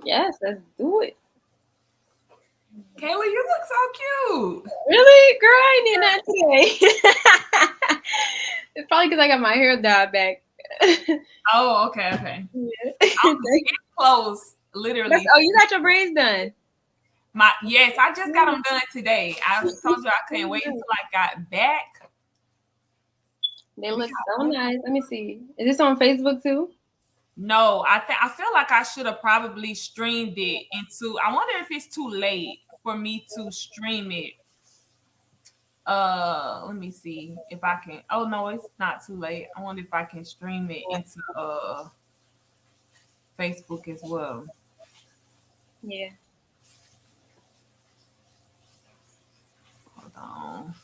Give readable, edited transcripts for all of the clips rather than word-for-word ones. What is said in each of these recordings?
Yes, let's do it. Kayla, you look so cute. Really? Girl, I ain't need that today. It's probably because I got my hair dyed back. Oh, okay. Yeah. I'm getting close, literally. Oh, you got your braids done. Yes, I just got them done today. I told you I couldn't wait until I got back. They look so nice. Let me see. Is this on Facebook too? No, I feel like I should have probably streamed it into. I wonder if it's too late for me to stream it. Let me see if I can. Oh no, it's not too late. I wonder if I can stream it into Facebook as well. Yeah. Hold on.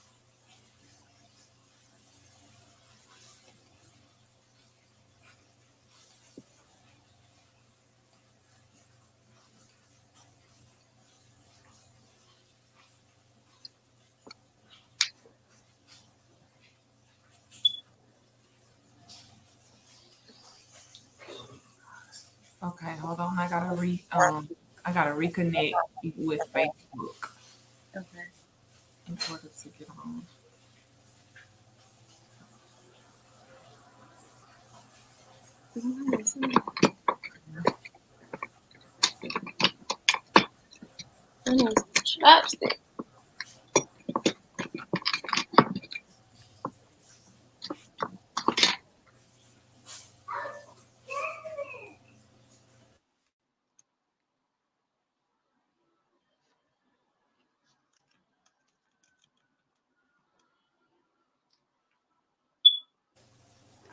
Okay, hold on. I gotta reconnect with Facebook Okay. in order to get on. I need some chopstick.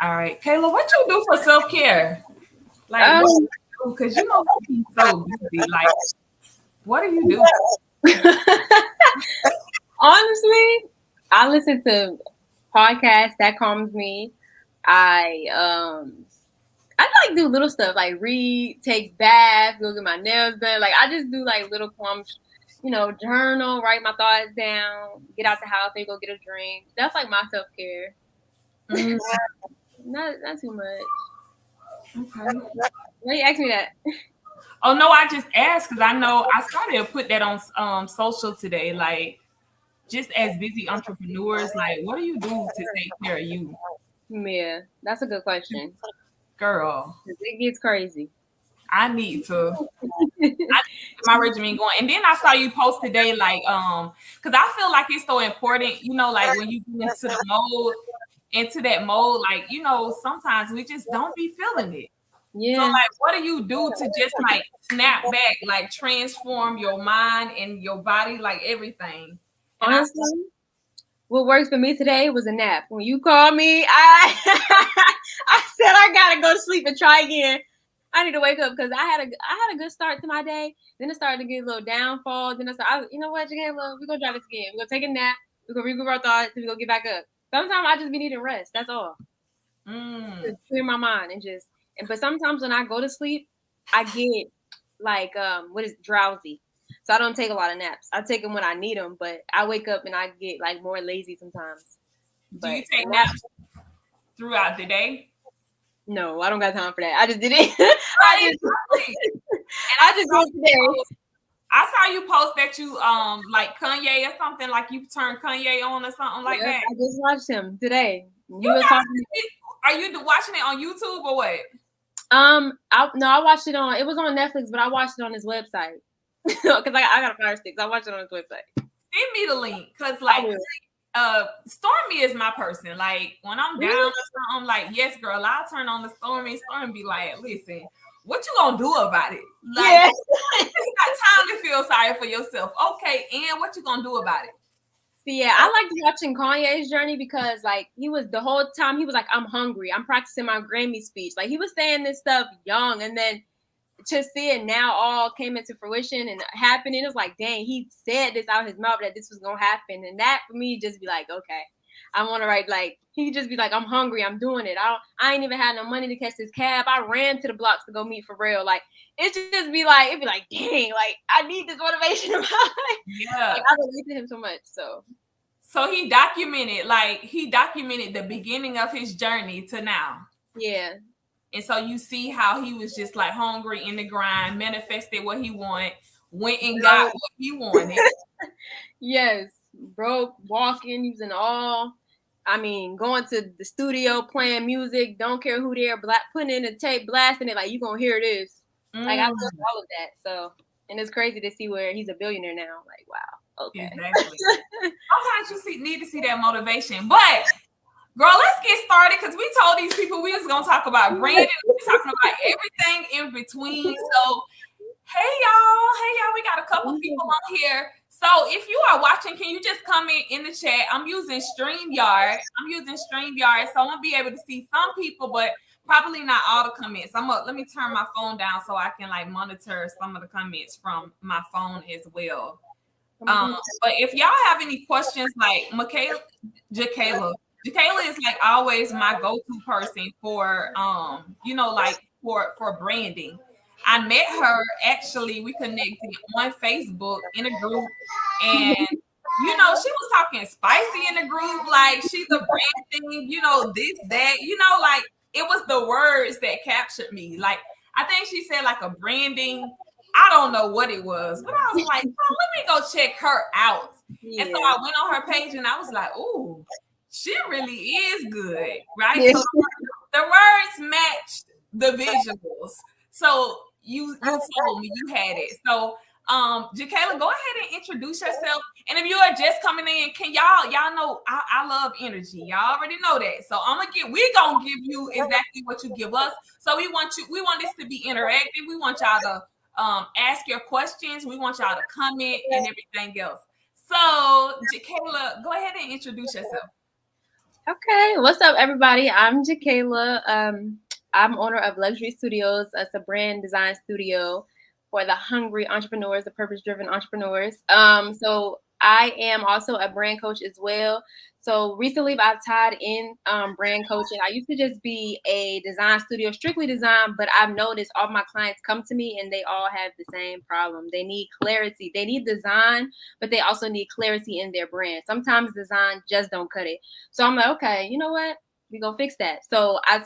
All right, Kayla, what you do for self care? Like, because you know you're so busy. Like, what do you do? Honestly, I listen to podcasts that calms me. I like do little stuff like read, take baths, go get my nails done. Like I just do like little calm, journal, write my thoughts down, get out the house, and go get a drink. That's like my self care. Mm, Not too much. okay. Why you ask me that? Oh no, I just asked because I know I started to put that on social today. Like, just as busy entrepreneurs, like, what do you do to take care of you, Yeah, that's a good question. girl? It gets crazy. I need to. I need to get my regimen going. And then I saw you post today, like, because I feel like it's so important, like when you get into that mode, like, sometimes we just don't be feeling it. So, Yeah. like, what do you do to just like snap back, like transform your mind and your body, like everything? And Honestly, what works for me today was a nap. When you called me, I I said I gotta go to sleep and try again. I need to wake up because I had a good start to my day. Then it started to get a little downfall. Then you know what, Jzakayla, we're gonna try this again. We're gonna take a nap. We're gonna regroup our thoughts. We're gonna get back up. Sometimes I just be needing rest. That's all. To clear my mind but sometimes when I go to sleep, I get like what is drowsy. So I don't take a lot of naps. I take them when I need them, but I wake up and I get like more lazy sometimes. do you But take naps throughout the day? no, I don't got time for that. I just did it. Right. I just did it today. I saw you post that you like Kanye or something, like you turned Kanye on or something like that. I just watched him today. Are you watching it on YouTube or what? I watched it on. It was on Netflix, but I watched it on his website because I got a Fire Stick. So I watched it on his website. Send me the link, cause like Stormy is my person. Like when I'm down or something, I'm like, yes, girl, I'll turn on the Stormy. Stormy be like, listen, what you gonna do about it? Like, you got time to feel sorry for yourself. Okay, and what you gonna do about it? See, yeah, I liked watching Kanye's journey because, like, he was the whole time he was like, "I'm hungry. I'm practicing my Grammy speech." Like, he was saying this stuff young, and then to see it now all came into fruition and happening. It was like, dang, he said this out his mouth that this was gonna happen, and that for me just be like, okay, I want to write like he just be like, I'm hungry, I'm doing it. I ain't even had no money to catch this cab. I ran to the blocks to go meet for real. Like it just be like, it'd be like, dang, like I need this motivation in my life. Yeah, like, I relate to him so much. So he documented the beginning of his journey to now. Yeah. And so you see how he was just like hungry in the grind, manifested what he wanted, went and got what he wanted. Yes, broke, walking, using all. I mean, going to the studio, playing music, don't care who there, putting in the tape, blasting it, like, you gonna hear this. Like, I love all of that. So, and it's crazy to see where he's a billionaire now. Like, wow, okay. Exactly. Sometimes you need to see that motivation. But, girl, let's get started because we told these people we was going to talk about branding. We're talking about everything in between. So, hey, y'all. We got a couple people on here. So if you are watching, can you just comment in the chat? I'm using StreamYard. So I'm going to be able to see some people, but probably not all the comments. Let me turn my phone down so I can like monitor some of the comments from my phone as well. But if y'all have any questions, like Jzakayla is like always my go-to person for like for branding. I met her actually. We connected on Facebook in a group, and she was talking spicy in the group, like she's a branding, this, that, like it was the words that captured me. Like I think she said like a branding. I don't know what it was, but I was like, oh, let me go check her out. Yeah. And so I went on her page and I was like, ooh, she really is good, right? Yeah. So the words matched the visuals. So you told me you had it. So Jzakayla, go ahead and introduce yourself. And if you are just coming in, can y'all know I love energy. Y'all already know that. So we're gonna give you exactly what you give us. So we want this to be interactive. We want y'all to ask your questions. We want y'all to comment and everything else. So Jzakayla, go ahead and introduce yourself. Okay, what's up, everybody? I'm Jzakayla. I'm owner of Luxury Studios. It's a brand design studio for the hungry entrepreneurs, the purpose-driven entrepreneurs. So I am also a brand coach as well. So recently I've tied in brand coaching. I used to just be a design studio, strictly design, but I've noticed all my clients come to me and they all have the same problem. They need clarity. They need design, but they also need clarity in their brand. Sometimes design just don't cut it. So I'm like, okay, you know what? We're going to fix that. So I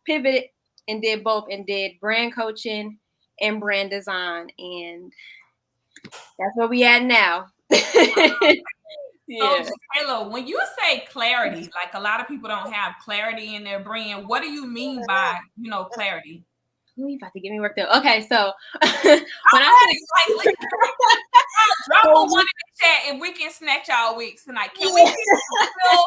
pivoted and did both and did brand coaching and brand design. And that's where we at now. Yeah. So, Jzakayla, when you say clarity, like a lot of people don't have clarity in their brand, what do you mean by, clarity? You about to get me worked up. Okay, so when I say drop a one in the chat and we can snatch our weeks tonight. Can we keep it real,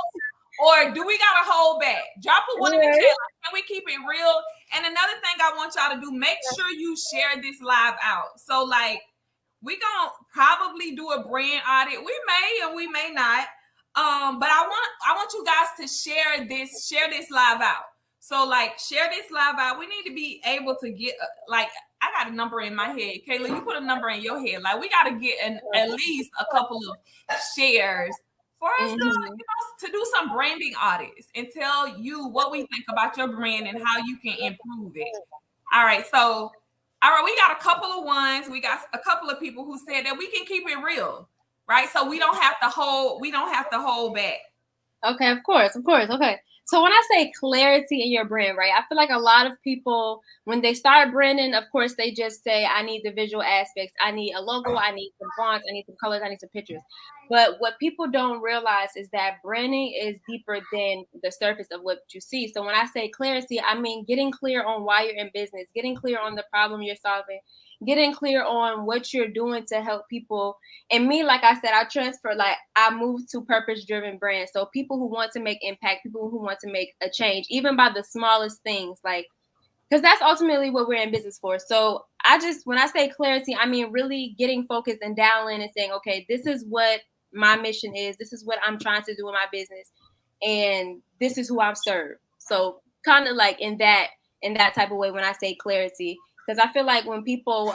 or do we gotta hold back? Drop a one in the chat. Like, can we keep it real? And another thing I want y'all to do, make sure you share this live out. So like, we gonna probably do a brand audit. We may or we may not. But I want you guys to share this live out. So like, share this live out. We need to be able to get like, I got a number in my head. Kayla, you put a number in your head. Like, we got to get at least a couple of shares for us to do some branding audits and tell you what we think about your brand and how you can improve it. All right, so. All right, we got a couple of ones. We got a couple of people who said that we can keep it real, right? So we don't have to hold back. Okay, of course. Okay. So when I say clarity in your brand, right, I feel like a lot of people, when they start branding, of course, they just say, I need the visual aspects. I need a logo. I need some fonts. I need some colors. I need some pictures. But what people don't realize is that branding is deeper than the surface of what you see. So when I say clarity, I mean getting clear on why you're in business, getting clear on the problem you're solving, getting clear on what you're doing to help people. And me, like I said, I moved to purpose-driven brands. So people who want to make impact, people who want to make a change, even by the smallest things, like, because that's ultimately what we're in business for. So when I say clarity, I mean really getting focused and dialing and saying, okay, this is what my mission is. This is what I'm trying to do in my business. And this is who I've served. So kind of like in that type of way when I say clarity. Because I feel like when people,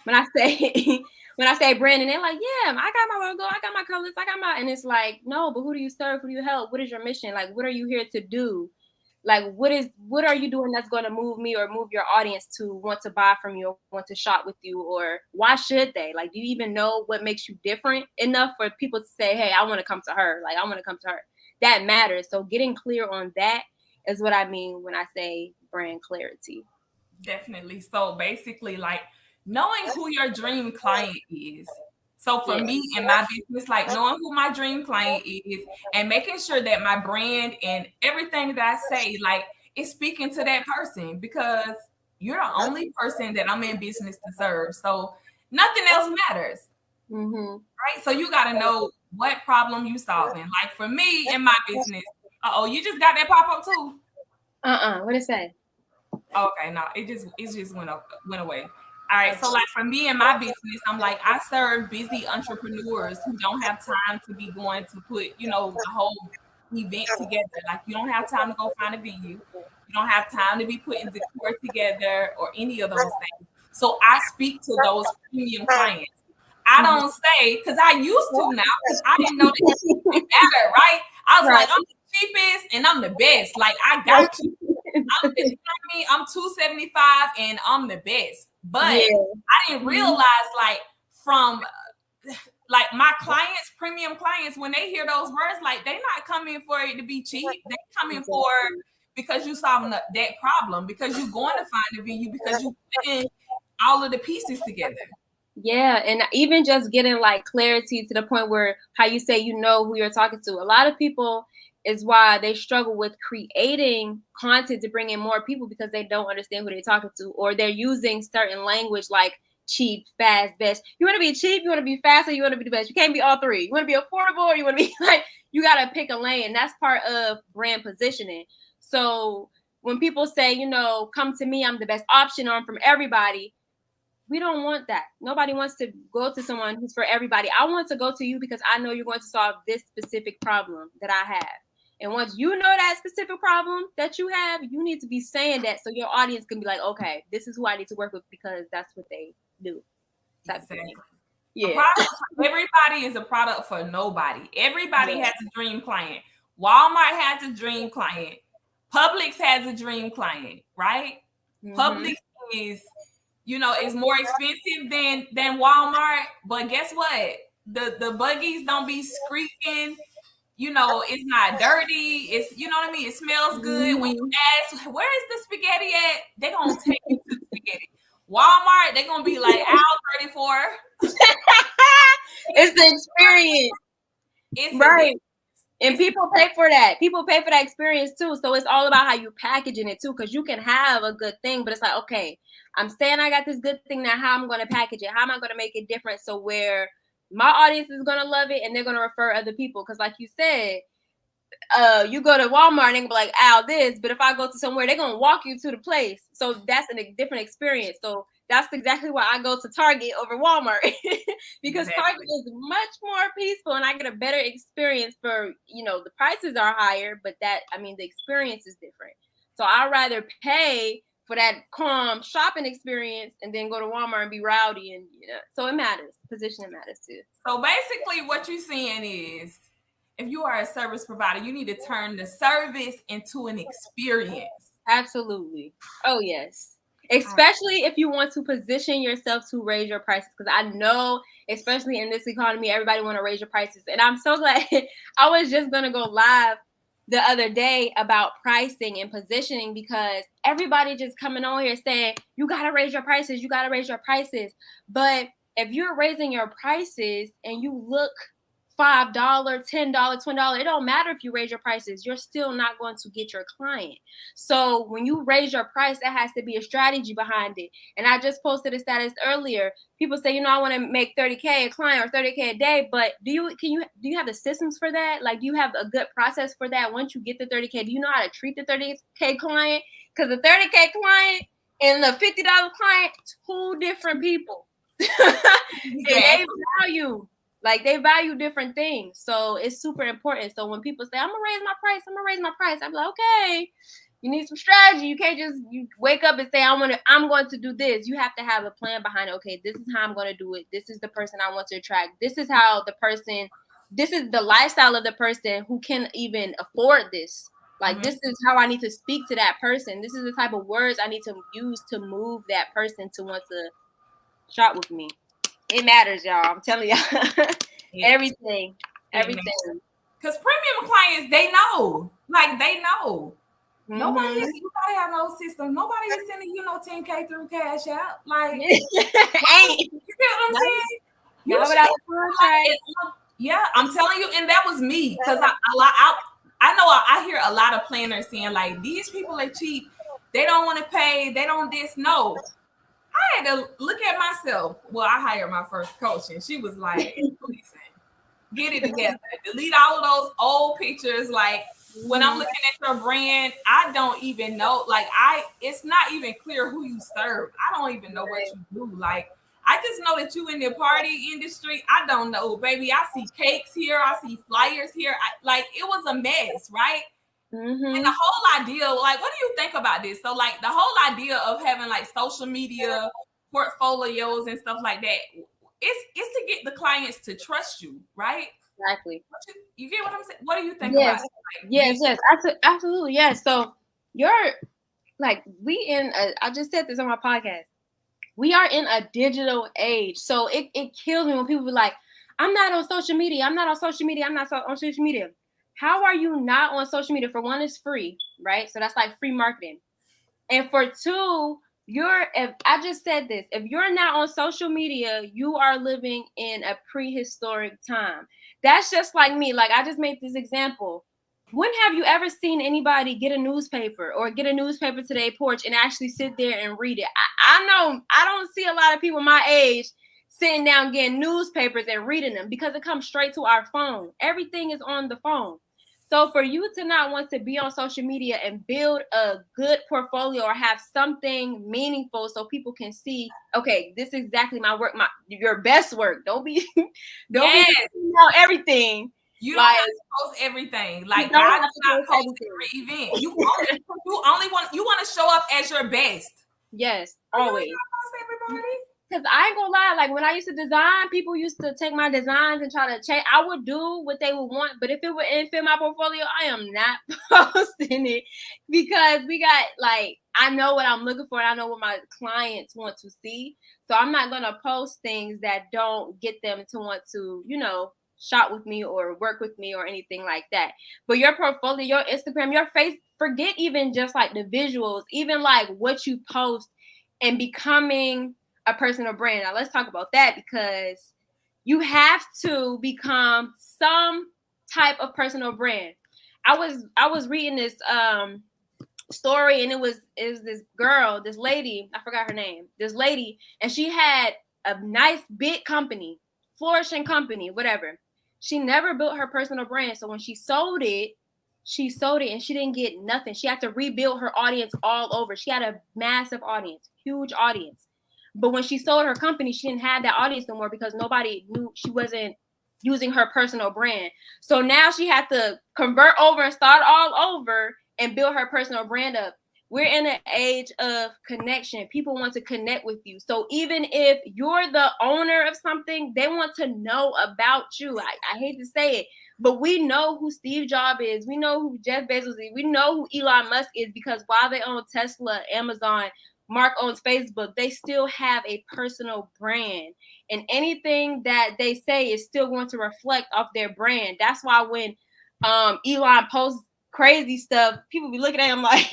when I say branding, they're like, yeah, I got my logo, I got my colors, and it's like, no, but who do you serve? Who do you help? What is your mission? Like, what are you here to do? Like, what are you doing that's going to move me or move your audience to want to buy from you or want to shop with you? Or why should they? Like, do you even know what makes you different enough for people to say, hey, I want to come to her. Like, I want to come to her. That matters. So getting clear on that is what I mean when I say brand clarity. Definitely. So basically, like knowing who your dream client is. So for me in my business, like knowing who my dream client is and making sure that my brand and everything that I say, like, is speaking to that person, because you're the only person that I'm in business to serve. So nothing else matters. Right? So you got to know what problem you solving. Like for me in my business, you just got that pop up too. What did it say? Okay, no, it just went away. All right, so like for me in my business, I'm like, I serve busy entrepreneurs who don't have time to be going to put, the whole event together. Like you don't have time to go find a venue. You don't have time to be putting decor together or any of those things. So I speak to those premium clients. I don't say, because I used to now, because I didn't know that it matter, right? I was like, I'm the cheapest and I'm the best. Like I got you. I'm $275 and I'm the best. But I didn't realize, like, from like my clients, premium clients, when they hear those words, like they not coming for it to be cheap. They coming for because you solving that problem, because you going to find a venue, because you putting all of the pieces together. Yeah, and even just getting like clarity to the point where how you say you know who you're talking to. A lot of people is why they struggle with creating content to bring in more people, because they don't understand who they're talking to, or they're using certain language like cheap, fast, best. You want to be cheap, you want to be fast, or you want to be the best. You can't be all three. You want to be affordable, or you want to be like, you got to pick a lane. That's part of brand positioning. So when people say, come to me, I'm the best option, or I'm from everybody, we don't want that. Nobody wants to go to someone who's for everybody. I want to go to you because I know you're going to solve this specific problem that I have. And once you know that specific problem that you have, you need to be saying that so your audience can be like, okay, this is who I need to work with because that's what they do. Exactly. Yeah. Everybody is a product for nobody. Everybody has a dream client. Walmart has a dream client. Publix has a dream client, right? Publix is, is more expensive than Walmart. But guess what? The buggies don't be squeaking. It's not dirty. It's, what I mean? It smells good. When you ask, where is the spaghetti at? They're going to take you to the spaghetti. Walmart, they're going to be like, aisle 34. It's the experience. It's right. And people pay for that. People pay for that experience too. So it's all about how you packaging it too. Because you can have a good thing, but it's like, okay, I'm saying I got this good thing now. How I'm going to package it? How am I going to make it different? So where my audience is going to love it and they're going to refer other people. Because like you said, you go to Walmart and they can be like, ow, this. But if I go to somewhere, they're going to walk you to the place. So that's a different experience. So that's exactly why I go to Target over Walmart because Target is much more peaceful and I get a better experience for, the prices are higher, but the experience is different. So I'd rather pay for that calm shopping experience and then go to Walmart and be rowdy. And, so it matters. Positioning matters too. So basically what you're saying is, if you are a service provider, you need to turn the service into an experience. Absolutely. Oh, yes. Especially if you want to position yourself to raise your prices. Because I know, especially in this economy, everybody want to raise your prices. And I'm so glad I was just going to go live the other day about pricing and positioning because everybody just coming on here saying, you got to raise your prices. You got to raise your prices. But if you're raising your prices and you look $5, $10, $20, it don't matter if you raise your prices, you're still not going to get your client. So when you raise your price, there has to be a strategy behind it. And I just posted a status earlier. People say, I want to make 30K a client or 30K a day, but do you have the systems for that? Like, do you have a good process for that? Once you get the 30K, do you know how to treat the 30K client? Because the 30K client and the $50 client, two different people. And they value different things. So it's super important. So when people say, I'm going to raise my price, I'm like, okay, you need some strategy. You can't just wake up and say, I'm going to do this. You have to have a plan behind it. Okay, this is how I'm going to do it. This is the person I want to attract. This is the lifestyle of the person who can even afford this. Like, this is how I need to speak to that person. This is the type of words I need to use to move that person to want to shop with me. It matters, y'all. I'm telling y'all. Everything. Because premium clients, they know. Like, they know. Nobody is, you gotta have no system. Nobody is sending you no 10K through Cash App. Like, Ain't. you get what I'm saying? You yeah, I'm telling you, and that was me because I know I hear a lot of planners saying like these people are cheap. They don't want to pay. They don't this. No, I had to look at myself. Well, I hired my first coach, and she was like, "Listen, get it together. Delete all of those old pictures. Like when I'm looking at your brand, I don't even know. Like it's not even clear who you serve. I don't even know what you do. Like I just know that you in the party industry. I don't know, baby. I see cakes here. I see flyers here. Like it was a mess, right? And the whole idea, like, what do you think about this? So, like, the whole idea of having like social media portfolios and stuff like that, it's to get the clients to trust you, right? Exactly. You get what I'm saying? What do you think about it? Like, yes, absolutely, yes. So you're like I just said this on my podcast. We are in a digital age. So it kills me when people be like, I'm not on social media. I'm not on social media. I'm not on social media. How are you not on social media? For one, it's free, right? So that's like free marketing. And for two, if I just said this, if you're not on social media, you are living in a prehistoric time. That's just like me. Like I just made this example. When have you ever seen anybody get a newspaper or get a newspaper to their porch and actually sit there and read it? I know I don't see a lot of people my age sitting down getting newspapers and reading them because it comes straight to our phone. Everything is on the phone. So for you to not want to be on social media and build a good portfolio or have something meaningful so people can see, okay, this is exactly my work, your best work. Don't be everything. You don't have to post everything. Like I do not post every event. You want to show up as your best. Yes, always. Because I ain't gonna lie, like when I used to design, people used to take my designs and try to change. I would do what they would want, but if it would fit my portfolio, I am not posting it because we got like I know what I'm looking for and I know what my clients want to see. So I'm not gonna post things that don't get them to want to, shop with me or work with me or anything like that. But your portfolio, your Instagram, your face, forget even just like the visuals, even like what you post and becoming a personal brand. Now let's talk about that because you have to become some type of personal brand. I was reading this story and it was this girl, this lady, I forgot her name, this lady, and she had a nice big company, flourishing company, whatever. She never built her personal brand. So when she sold it and she didn't get nothing. She had to rebuild her audience all over. She had a massive audience, huge audience. But when she sold her company, she didn't have that audience no more because nobody knew she wasn't using her personal brand. So now she had to convert over and start all over and build her personal brand up. We're in an age of connection. People want to connect with you. So even if you're the owner of something, they want to know about you. I hate to say it, but we know who Steve Jobs is. We know who Jeff Bezos is. We know who Elon Musk is because while they own Tesla, Amazon, Mark owns Facebook, they still have a personal brand. And anything that they say is still going to reflect off their brand. That's why when Elon posts crazy stuff, people be looking at him like,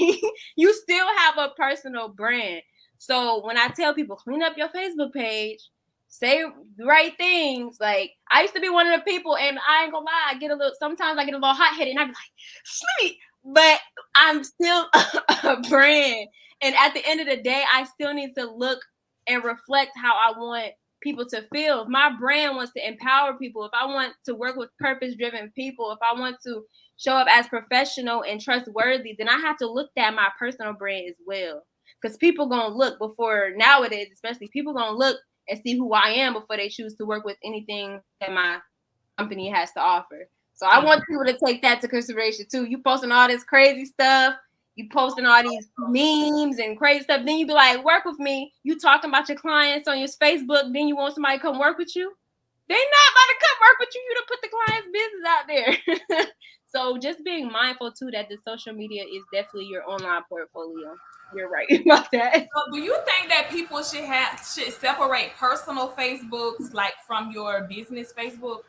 you still have a personal brand. So when I tell people, clean up your Facebook page, say the right things. Like I used to be one of the people, and I ain't gonna lie, sometimes I get a little hot-headed and I be like, sleep, but I'm still a brand. And at the end of the day, I still need to look and reflect how I want people to feel. If my brand wants to empower people, if I want to work with purpose-driven people, if I want to show up as professional and trustworthy, then I have to look at my personal brand as well. Because people gonna look before nowadays, especially people gonna look and see who I am before they choose to work with anything that my company has to offer. So I want people to take that to consideration too. You posting all this crazy stuff, you posting all these memes and crazy stuff, then you be like, work with me. You talking about your clients on your Facebook, then you want somebody to come work with you? They're not about to come work with you. You to put the client's business out there. So just being mindful too that the social media is definitely your online portfolio. You're right about that. So do you think that people should separate personal Facebooks like from your business Facebook?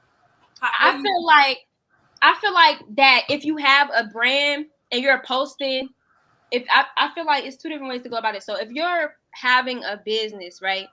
I feel like that if you have a brand and you're posting I feel like it's two different ways to go about it. So if you're having a business, right,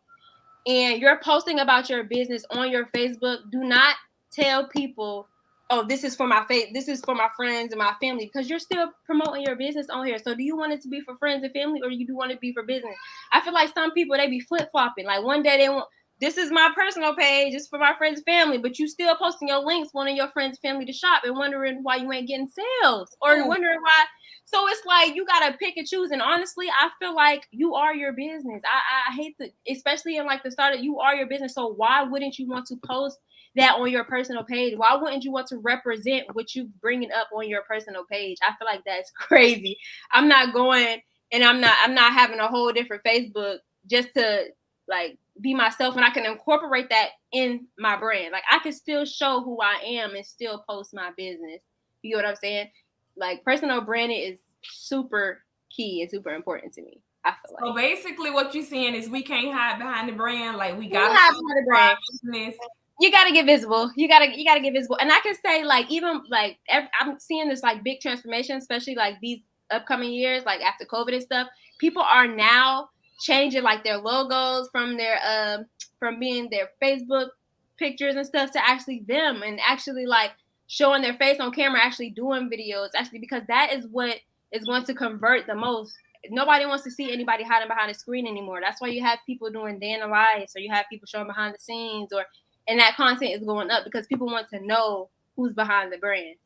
and you're posting about your business on your Facebook, do not tell people, oh, this is for my this is for my friends and my family, because you're still promoting your business on here. So do you want it to be for friends and family, or you do want it to be for business? I feel like some people, they be flip-flopping. Like one day they want, this is my personal page, it's for my friends and family, but you still posting your links, wanting your friends and family to shop and wondering why you ain't getting sales, or wondering why. So it's like you gotta pick and choose. And honestly, I feel like you are your business. I hate to, especially in like the start of, you are your business. So why wouldn't you want to post that on your personal page? Why wouldn't you want to represent what you bringing up on your personal page? I feel like that's crazy. I'm not going and I'm not having a whole different Facebook just to like be myself, and I can incorporate that in my brand. Like I can still show who I am and still post my business. You know what I'm saying? Like personal branding is super key and super important to me. I feel like. So basically, what you're saying is we can't hide behind the brand. Like we gotta hide behind the brand. Business. You gotta get visible. You gotta get visible. And I can say like even like I'm seeing this like big transformation, especially like these upcoming years, like after COVID and stuff. People are now changing like their logos from their from being their Facebook pictures and stuff to actually them, and actually like showing their face on camera, actually doing videos, actually, because that is what is going to convert the most. Nobody wants to see anybody hiding behind a screen anymore. That's why you have people doing day in the life, so you have people showing behind the scenes, or and that content is going up because people want to know who's behind the brand.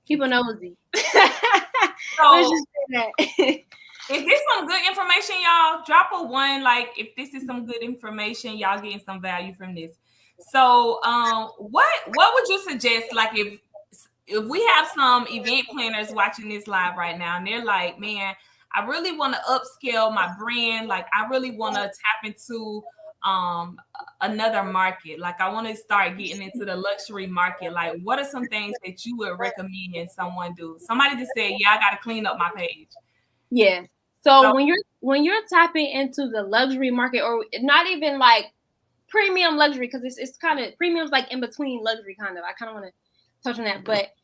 People nosy. So, is this some good information, y'all? Drop a 1, like if this is some good information, y'all getting some value from this. So, what would you suggest? Like, if we have some event planners watching this live right now, and they're like, "Man, I really want to upscale my brand. Like, I really want to tap into another market. Like, I want to start getting into the luxury market. Like, what are some things that you would recommend someone do?" Somebody just said, "Yeah, I got to clean up my page." Yeah. So when you're tapping into the luxury market, or not even like premium luxury, because it's kind of premium's like in between luxury, kind of. I kind of want to touch on that, but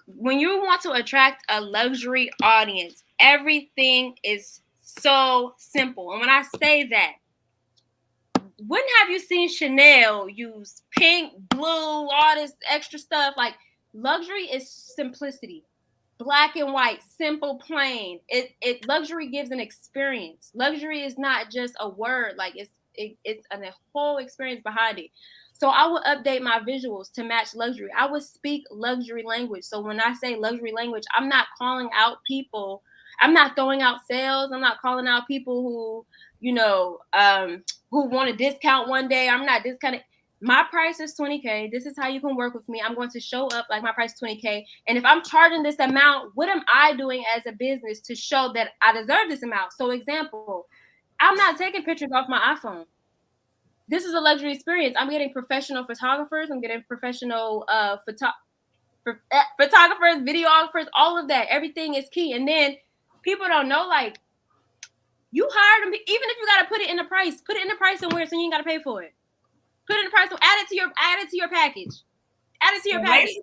when you want to attract a luxury audience, everything is so simple. And when I say that, when have you seen Chanel use pink, blue, all this extra stuff? Like luxury is simplicity. Black and white, simple, plain. It luxury gives an experience. Luxury is not just a word, like it's a whole experience behind it. So I would update my visuals to match luxury. I would speak luxury language. So when I say luxury language, I'm not calling out people. I'm not throwing out sales. I'm not calling out people who, who want a discount one day. I'm not discounting. My price is $20K. This is how you can work with me. I'm going to show up like my price is $20K. And if I'm charging this amount, what am I doing as a business to show that I deserve this amount? So example, I'm not taking pictures off my iPhone. This is a luxury experience. I'm getting professional photographers. I'm getting professional photographers, videographers, all of that. Everything is key. And then people don't know, like, you hired them, even if you got to put it in the price somewhere so you ain't got to pay for it. Put it in the price, add it to your package. Add it to your package.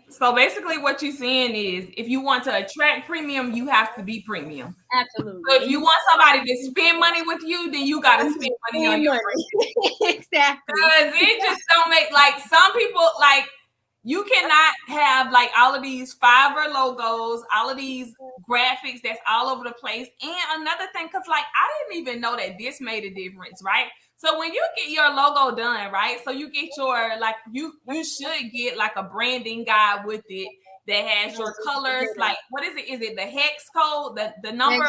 So basically what you're saying is, if you want to attract premium, you have to be premium. Absolutely. So if you want somebody to spend money with you, then you got to spend money on your brand. Exactly. Because it just don't make, like, some people, like, you cannot have like all of these Fiverr logos, all of these graphics that's all over the place. And another thing, because like I didn't even know that this made a difference, right? So when you get your logo done, right? So you get your, like, you should get like a branding guide with it that has your colors. Like, what is it? Is it the hex code, the number?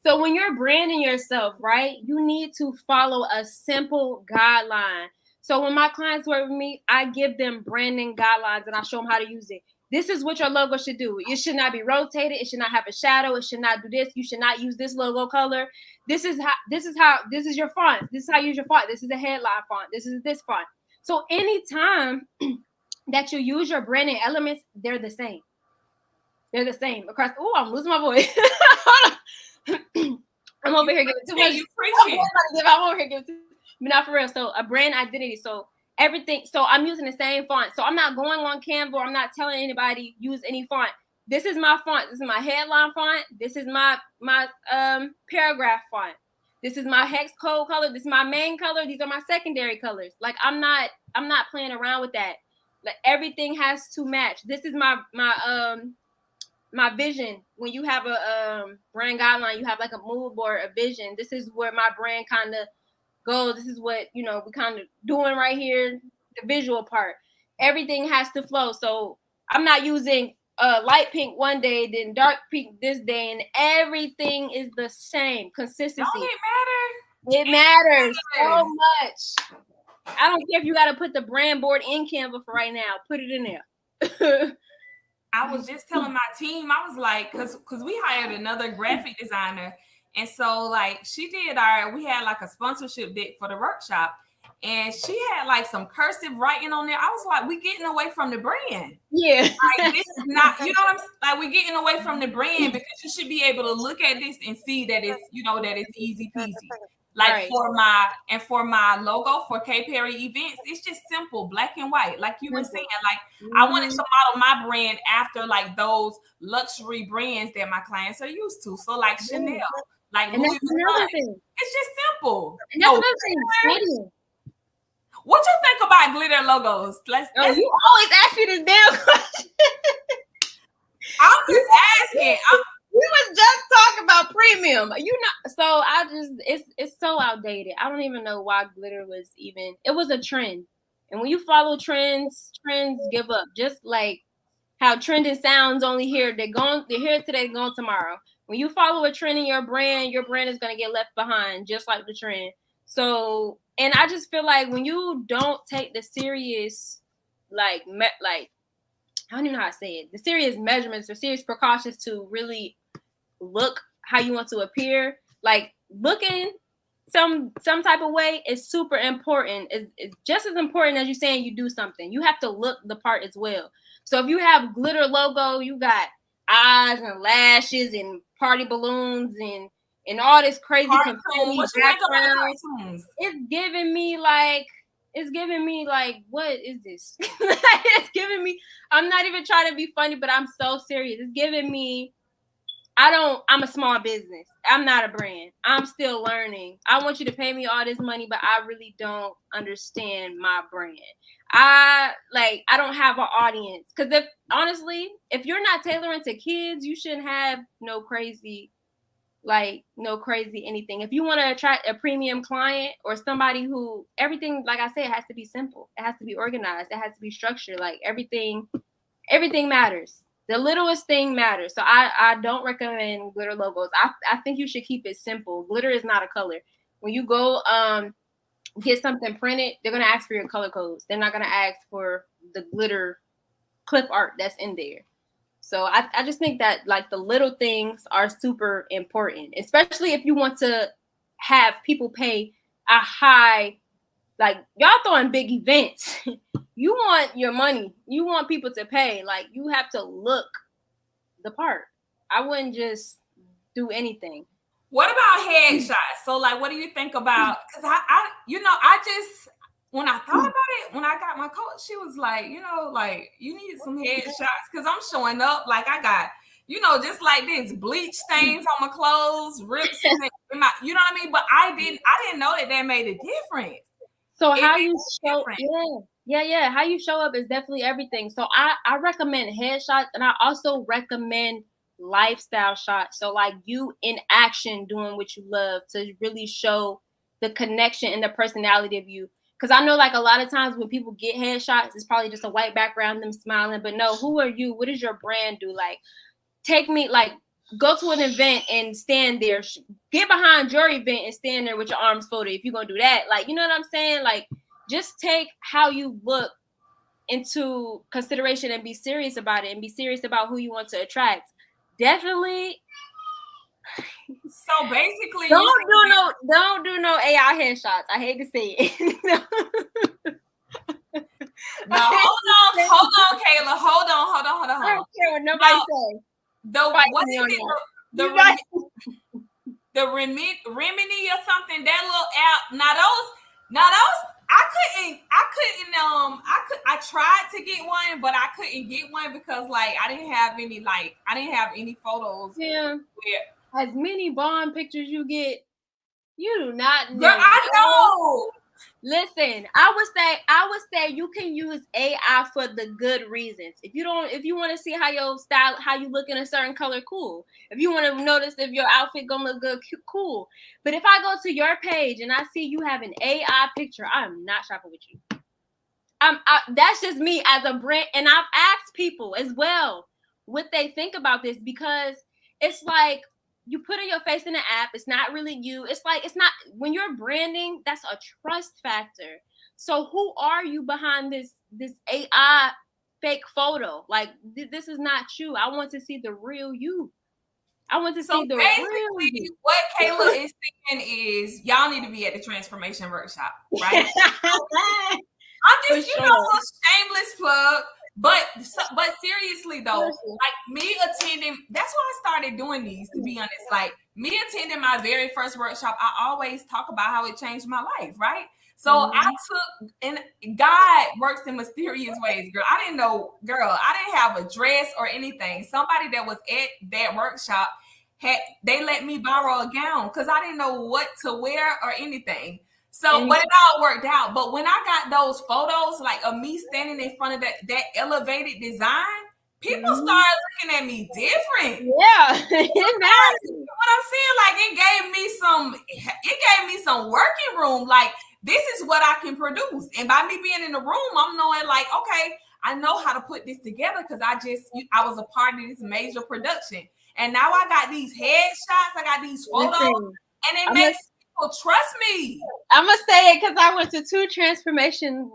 So when you're branding yourself, right, you need to follow a simple guideline. So when my clients work with me, I give them branding guidelines and I show them how to use it. This is what your logo should do. It should not be rotated. It should not have a shadow. It should not do this. You should not use this logo color. This is your font. This is how you use your font. This is a headline font. This is this font. So anytime that you use your branding elements, they're the same. They're the same across. Oh, I'm losing my voice. I'm over here giving too much. I'm over here giving too much. But not for real. So a brand identity. So everything. So I'm using the same font. So I'm not going on Canva. I'm not telling anybody use any font. This is my font. This is my headline font. This is my paragraph font. This is my hex code color. This is my main color. These are my secondary colors. Like I'm not playing around with that. Like everything has to match. This is my vision. When you have a brand guideline, you have like a mood board, a vision. This is where my brand kind of goes. This is what, we kind of doing right here, the visual part. Everything has to flow. So I'm not using light pink one day, then dark pink this day, and everything is the same. Consistency. Don't it matters so much. I don't care if you got to put the brand board in Canva for right now. Put it in there. I was just telling my team, I was like, because we hired another graphic designer. And so like we had like a sponsorship deck for the workshop. And she had like some cursive writing on there. I was like, we getting away from the brand. Yeah. Like this is not, what I'm saying? Like we're getting away from the brand because you should be able to look at this and see that it's, that it's easy peasy. Like right. for my logo for K Perry events, it's just simple, black and white. Like you were saying, like I wanted to model my brand after like those luxury brands that my clients are used to. So like Chanel, like Louis Vuitton. It's just simple. And that's another thing. What you think about glitter logos? Let's you always ask me this damn question. I'm just asking. We was just talking about premium. So I just it's so outdated. I don't even know why glitter was even. It was a trend, and when you follow trends give up. Just like how trending sounds only here. They're here today, gone tomorrow. When you follow a trend in your brand is gonna get left behind, just like the trend. So, and I just feel like when you don't take the serious, I don't even know how to say it, the serious measurements or serious precautions to really look how you want to appear, like looking some type of way is super important. It's just as important as you saying you do something. You have to look the part as well. So if you have glitter logo, you got eyes and lashes and party balloons and all this crazy confetti background. It's giving me like, what is this? It's giving me, I'm not even trying to be funny, but I'm so serious. It's giving me, I'm a small business. I'm not a brand. I'm still learning. I want you to pay me all this money, but I really don't understand my brand. I don't have an audience. Because if you're not tailoring to kids, you shouldn't have no crazy anything. If you want to attract a premium client or somebody who everything, like I said, has to be simple. It has to be organized. It has to be structured. Like everything matters. The littlest thing matters. So I don't recommend glitter logos. I think you should keep it simple. Glitter is not a color. When you go get something printed, they're gonna ask for your color codes. They're not gonna ask for the glitter clip art that's in there. So I just think that like the little things are super important, especially if you want to have people pay a high, like y'all throwing big events. You want your money. You want people to pay. Like you have to look the part. I wouldn't just do anything. What about headshots? So like, what do you think about? Because I just, when I thought about it, when I got my coach, she was like, you need some headshots because I'm showing up like I got, just like this, bleach stains on my clothes, rips in my, you know what I mean? But I didn't know that made a difference. So how you show, yeah, how you show up is definitely everything. So I recommend headshots, and I also recommend lifestyle shots. So like you in action doing what you love to really show the connection and the personality of you. Because I know like a lot of times when people get headshots, it's probably just a white background, them smiling. But no, who are you? What does your brand do? Like, take me, like, go to an event and stand there. Get behind your event and stand there with your arms folded. If you're going to do that, like, you know what I'm saying? Like, just take how you look into consideration and be serious about it and be serious about who you want to attract. Definitely. So basically, don't do no AI headshots. I hate to say it. No, hold on, Kayla. Hold on. I don't care what nobody says. The Remedy or something, that little app. Now those I tried to get one, but I couldn't get one because like I didn't have any photos. Yeah. As many bond pictures you get, you do not know. Girl, I know. Listen, I would say you can use AI for the good reasons. If you want to see how your style, how you look in a certain color, cool. If you want to notice if your outfit gonna look good, cool. But if I go to your page and I see you have an AI picture, I'm not shopping with you. That's just me as a brand, and I've asked people as well what they think about this, because it's like you put in your face in the app. It's not really you. It's like it's not when you're branding. That's a trust factor. So who are you behind this AI fake photo? Like this is not you. I want to see the real you. I want to see the real you. What Kayla is saying is y'all need to be at the transformation workshop, right? I'm just, a shameless plug. But seriously though, like me attending, that's why I started doing these, to be honest. Like me attending my very first workshop, I always talk about how it changed my life, right? So I took, and God works in mysterious ways, girl. I didn't know, girl, I didn't have a dress or anything. Somebody that was at that workshop they let me borrow a gown because I didn't know what to wear or anything. So, but it all worked out. But when I got those photos, like of me standing in front of that elevated design, people started looking at me different. Yeah. What I'm saying, like it gave me some working room. Like this is what I can produce. And by me being in the room, I'm knowing like, okay, I know how to put this together because I was a part of this major production. And now I got these headshots, I got these photos, and it makes people trust me. I'm gonna say it because I went to 2 transformation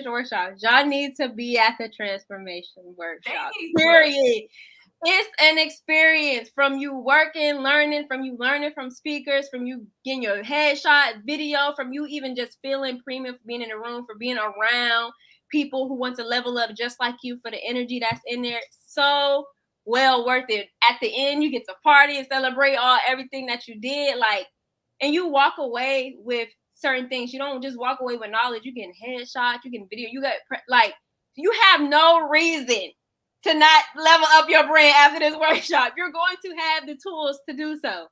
workshops. Y'all need to be at the transformation workshop. Period. It's an experience from you learning from speakers, from you getting your headshot video, from you even just feeling premium for being in the room, for being around people who want to level up just like you, for the energy that's in there. So well worth it. At the end, you get to party and celebrate everything that you did, like, and you walk away with certain things. You don't just walk away with knowledge. You get headshots, you get video, you got like you have no reason to not level up your brand after this workshop. You're going to have the tools to do so.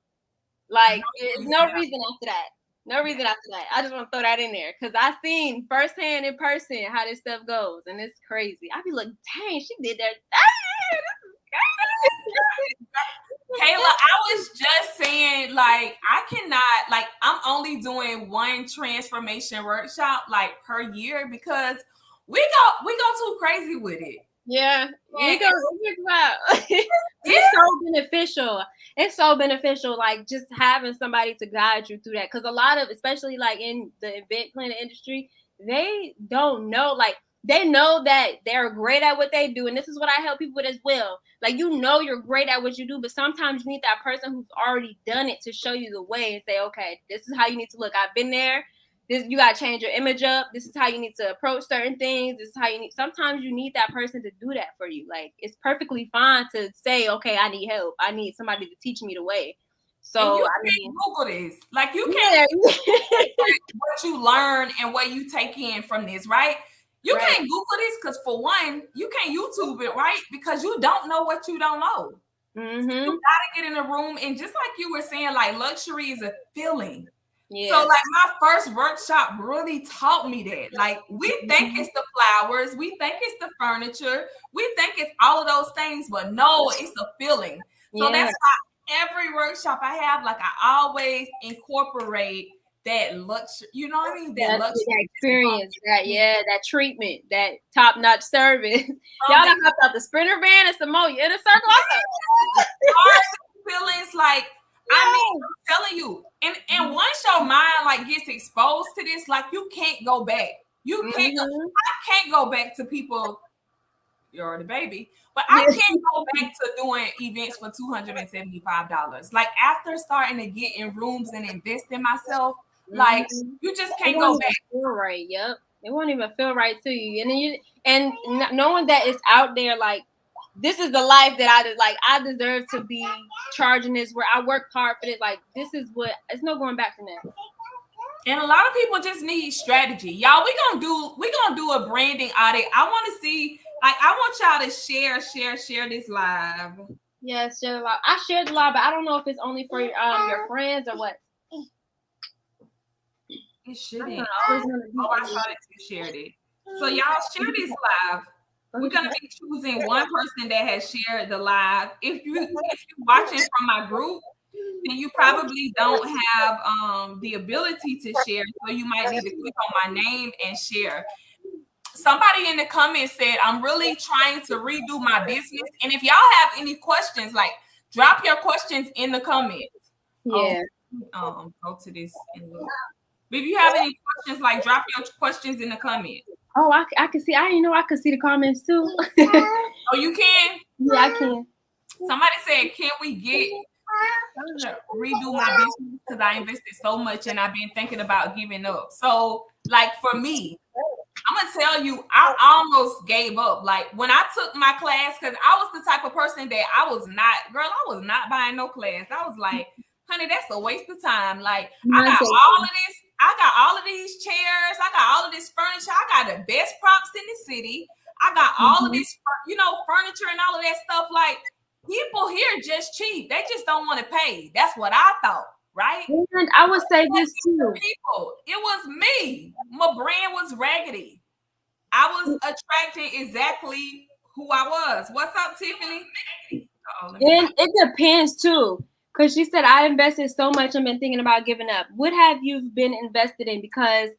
Like no reason after that. No reason after that. I just want to throw that in there because I've seen firsthand in person how this stuff goes, and it's crazy. I be like, dang, she did that. Kayla, I was just saying, like, I cannot, like, I'm only doing 1 transformation workshop like per year because we go too crazy with it. Yeah, it's so beneficial. It's so beneficial, like just having somebody to guide you through that. Because a lot of, especially like in the event planning industry, they don't know, like they know that they're great at what they do, and this is what I help people with as well. Like you're great at what you do, but sometimes you need that person who's already done it to show you the way and say, okay, this is how you need to look. I've been there. You got to change your image up. This is how you need to approach certain things. This is how sometimes you need that person to do that for you. Like, it's perfectly fine to say, okay, I need help. I need somebody to teach me the way. So, and you can't Google this. Like, you can't what you learn and what you take in from this, right? You can't Google this because, for one, you can't YouTube it, right? Because you don't know what you don't know. Mm-hmm. So you got to get in a room. And just like you were saying, like, luxury is a feeling. Yeah. So like my first workshop really taught me that. Like we think it's the flowers, we think it's the furniture, we think it's all of those things, but no, it's a feeling. So that's why every workshop I have, like I always incorporate that luxury, you know what I mean? That luxury experience, that treatment, that top-notch service. Y'all done hopped out the Sprinter van and some more inner circle. Feelings like I mean, I'm telling you, and once your mind like gets exposed to this, like you can't go back. You can't. I can't go back to people. You're the baby, but I can't go back to doing events for $275. Like after starting to get in rooms and invest in myself, like you just can't go back. Feel right? Yep, it won't even feel right to you, and knowing that it's out there, like. This is the life that I deserve to be charging this, where I worked hard for this. Like, this is what, it's no going back from that. And a lot of people just need strategy. Y'all, we gonna do a branding audit. I want to see, like, I want y'all to share this live. Yes, share the live. I shared the live, but I don't know if it's only for your friends or what. It shouldn't. I thought you shared it. So y'all share this live. We're gonna be choosing one person that has shared the live. If you're watching from my group, then you probably don't have the ability to share. So you might need to click on my name and share. Somebody in the comments said, I'm really trying to redo my business. And if y'all have any questions, like drop your questions in the comments. Yeah. Go to this. If you have any questions, like drop your questions in the comments. Oh, I can see. I didn't know I could see the comments too. Oh, you can? Yeah, I can. Somebody said, can we get redo my business because I invested so much and I've been thinking about giving up. So, like for me, I'm gonna tell you, I almost gave up. Like when I took my class, because I was the type of person that I was not buying no class. I was like, honey, that's a waste of time. Like I got all of these chairs, I got all of this furniture, I got the best props in the city, I got all of this, furniture and all of that stuff. Like people here just cheap. They just don't want to pay. That's what I thought, right? And I would say this too. People, it was me. My brand was raggedy. I was attracting exactly who I was. What's up, Tiffany? And it depends too. Because she said, I invested so much, I've been thinking about giving up. What have you been invested in? Because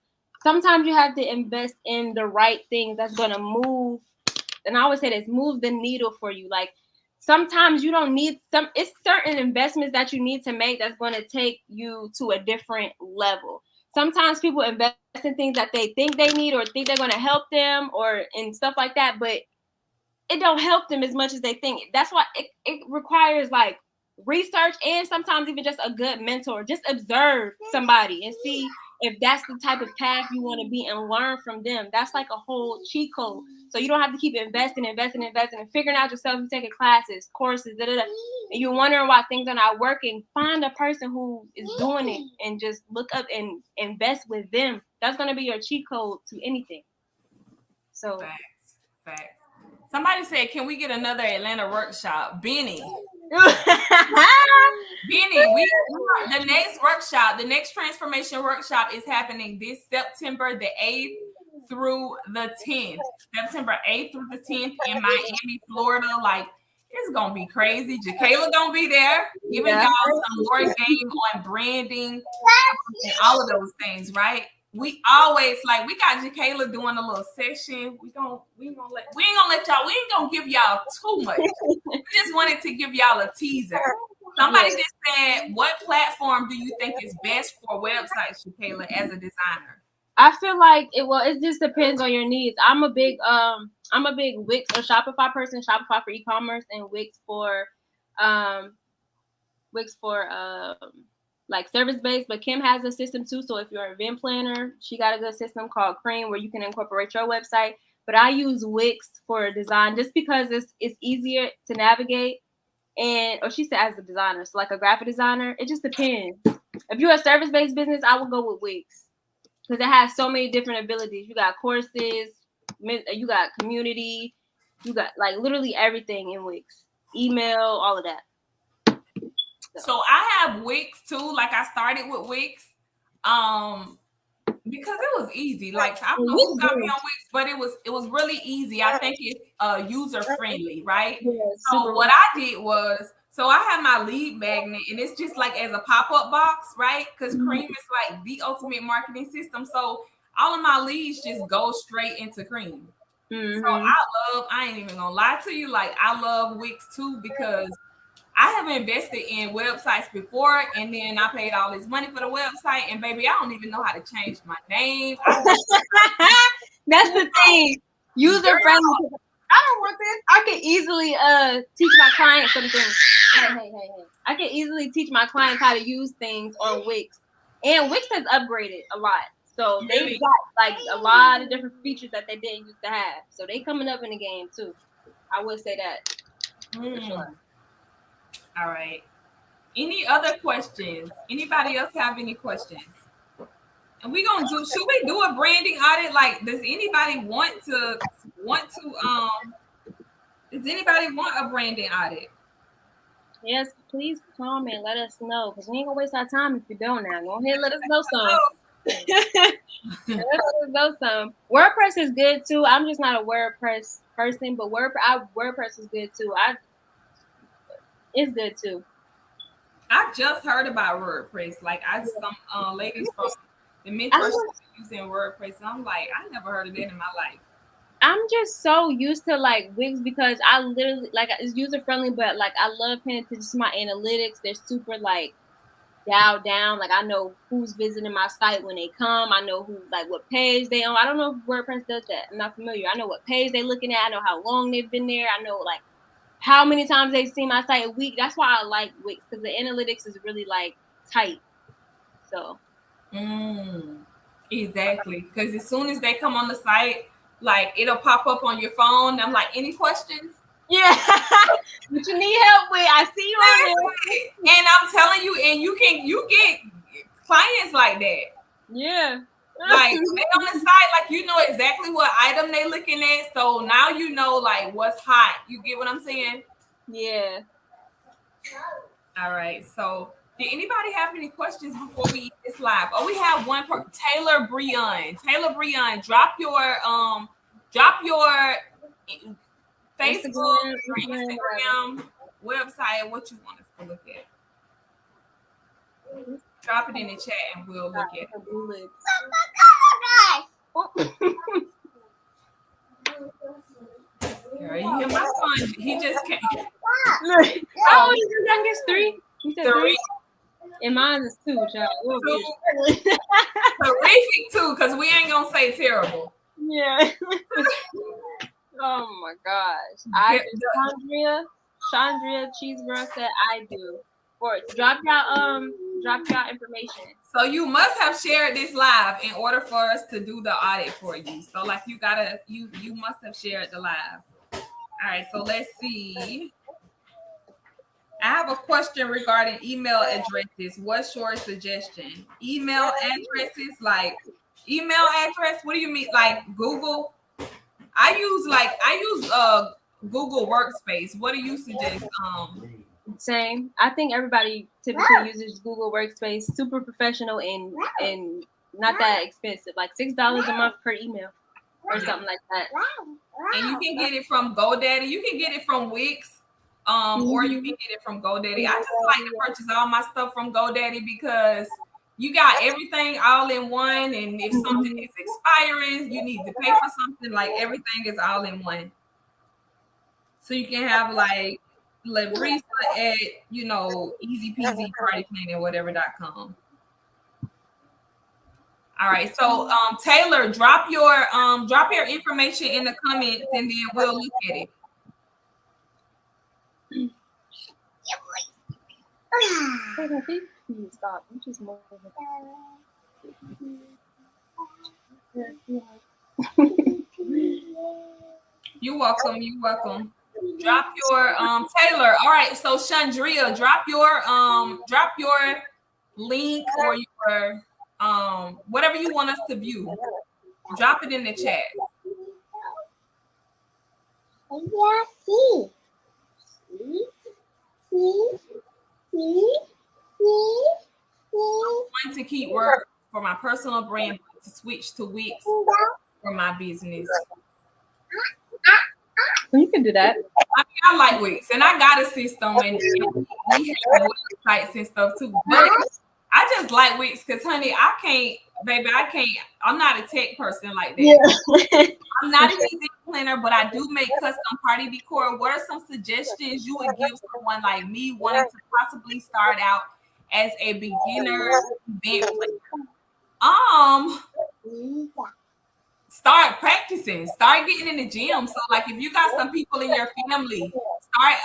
sometimes you have to invest in the right things that's going to move. And I always say this, move the needle for you. Like sometimes you don't need it's certain investments that you need to make that's going to take you to a different level. Sometimes people invest in things that they think they need or think they're going to help them or and stuff like that, but it don't help them as much as they think. That's why it requires like research and sometimes even just a good mentor. Just observe somebody and see if that's the type of path you want to be and learn from them. That's like a whole cheat code. So you don't have to keep investing and figuring out yourself and taking classes, courses, and you're wondering why things are not working. Find a person who is doing it and just look up and invest with them. That's going to be your cheat code to anything. So facts. Somebody said, can we get another Atlanta workshop? Benny, the next workshop, the next transformation workshop is happening this September the 8th through the 10th. September 8th through the 10th in Miami, Florida. Like, it's going to be crazy. Jzakayla going to be there, giving y'all some more game on branding and all of those things, right? We always we got Jzakayla doing a little session. We ain't gonna give y'all too much. We just wanted to give y'all a teaser. Somebody just said, what platform do you think is best for websites, Jzakayla, as a designer? I feel like it just depends on your needs. I'm a big Wix or Shopify person, Shopify for e-commerce and Wix for like service-based, but Kim has a system too. So if you're an event planner, she got a good system called Cream where you can incorporate your website. But I use Wix for design just because it's easier to navigate. Or she said as a designer, so like a graphic designer, it just depends. If you're a service-based business, I would go with Wix because it has so many different abilities. You got courses, you got community, you got like literally everything in Wix, email, all of that. So I have Wix too. Like I started with Wix, because it was easy. Like I don't know who got me on Wix, but it was really easy. I think it's user friendly, right? So what I did was, so I have my lead magnet, and it's just like as a pop-up box, right? Because Cream is like the ultimate marketing system. So all of my leads just go straight into Cream. So I ain't even gonna lie to you, like I love Wix too because I have invested in websites before, and then I paid all this money for the website, and baby, I don't even know how to change my name. That's the thing. User friendly. I don't want this. I can easily teach my clients some things. Hey. I can easily teach my clients how to use things on Wix. And Wix has upgraded a lot. So they've got like a lot of different features that they didn't used to have. So they coming up in the game too. I would say that. For sure. All right. Any other questions? Anybody else have any questions? we gonna do? Should we do a branding audit? Like, does anybody want to? Does anybody want a branding audit? Yes, please comment. Let us know because we ain't gonna waste our time if you don't. Now, go ahead, let us know some. Let us know some. WordPress is good too. I'm just not a WordPress person, but WordPress is good too. It's good too. I just heard about WordPress. Like, some ladies from the mentorship using WordPress. And I'm like, I never heard of that in my life. I'm just so used to like Wix because I literally like it's user friendly, but like I love paying attention to my analytics. They're super like dialed down. Like I know who's visiting my site when they come. I know who like what page they on. I don't know if WordPress does that. I'm not familiar. I know what page they're looking at. I know how long they've been there. I know like how many times they've seen my site a week. That's why I like Wix because the analytics is really like tight. So exactly, because as soon as they come on the site, like it'll pop up on your phone. I'm like, any questions? Yeah, what you need help with? I see you on there. And I'm telling you, and you get clients like that. Yeah. Like they on the site, like you know exactly what item they looking at. So now you know like what's hot. You get what I'm saying? Yeah. All right. So did anybody have any questions before we eat this live? Oh, we have one per Taylor Breon. Taylor Breon, drop your Facebook, Instagram, website, what you want us to look at. Drop it in the chat and we'll look at it. Girl, you hear my son? He just came. How old is your youngest? 3? You said 3? And mine is 2, child. 2. Terrific 2, because we ain't gonna say terrible. Yeah. Oh my gosh. Chandria Cheeseburger said I do. Or drop y'all information. So you must have shared this live in order for us to do the audit for you. So like you must have shared the live. All right, so let's see. I have a question regarding email addresses. What's your suggestion? Email addresses, like email address. What do you mean? Like Google? I use Google Workspace. What do you suggest? Same. I think everybody typically uses Google Workspace. Super professional and not that expensive. Like $6 a month per email or something like that. And you can get it from GoDaddy. You can get it from Wix. Or you can get it from GoDaddy. I just like to purchase all my stuff from GoDaddy because you got everything all in one. And if something is expiring, you need to pay for something. Like everything is all in one. So you can have like Larissa at easy peasy party planning whatever.com. All right, so Taylor, drop your information in the comments and then we'll look at it. Stop. You just move. You're welcome. You're welcome. Drop your Taylor. All right, so Chandria, drop your link or your whatever you want us to view. Drop it in the chat. I'm going to keep work for my personal brand to switch to Wix for my business. You can do that. I like Wix, and I got a system, and we have websites and stuff too. But I just like Wix because, honey, I can't. I'm not a tech person like that. Yeah. I'm not an event planner, but I do make custom party decor. What are some suggestions you would give someone like me wanting to possibly start out as a beginner event planner? Start practicing, start getting in the gym. So like if you got some people in your family, start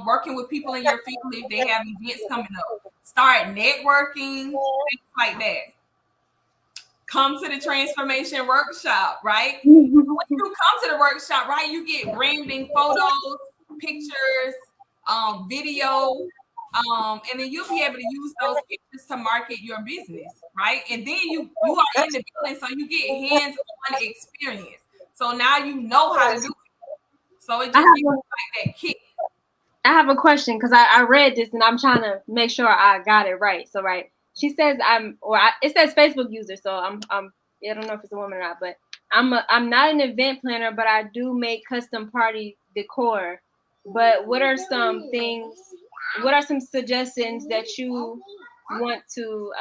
working with people in your family if they have events coming up. Start networking, things like that. Come to the transformation workshop, right? When you come to the workshop, right, you get branding, photos, pictures, video, and then you'll be able to use those pictures resources to market your business, right? And then you are in the building, so you get hands-on experience. So now you know how to do it. So it just gives you like that kick. I have a question because I read this and I'm trying to make sure I got it right. So right, she says it says Facebook user. So I don't know if it's a woman or not, but I'm not an event planner, but I do make custom party decor. But what are some things? What are some suggestions that you want to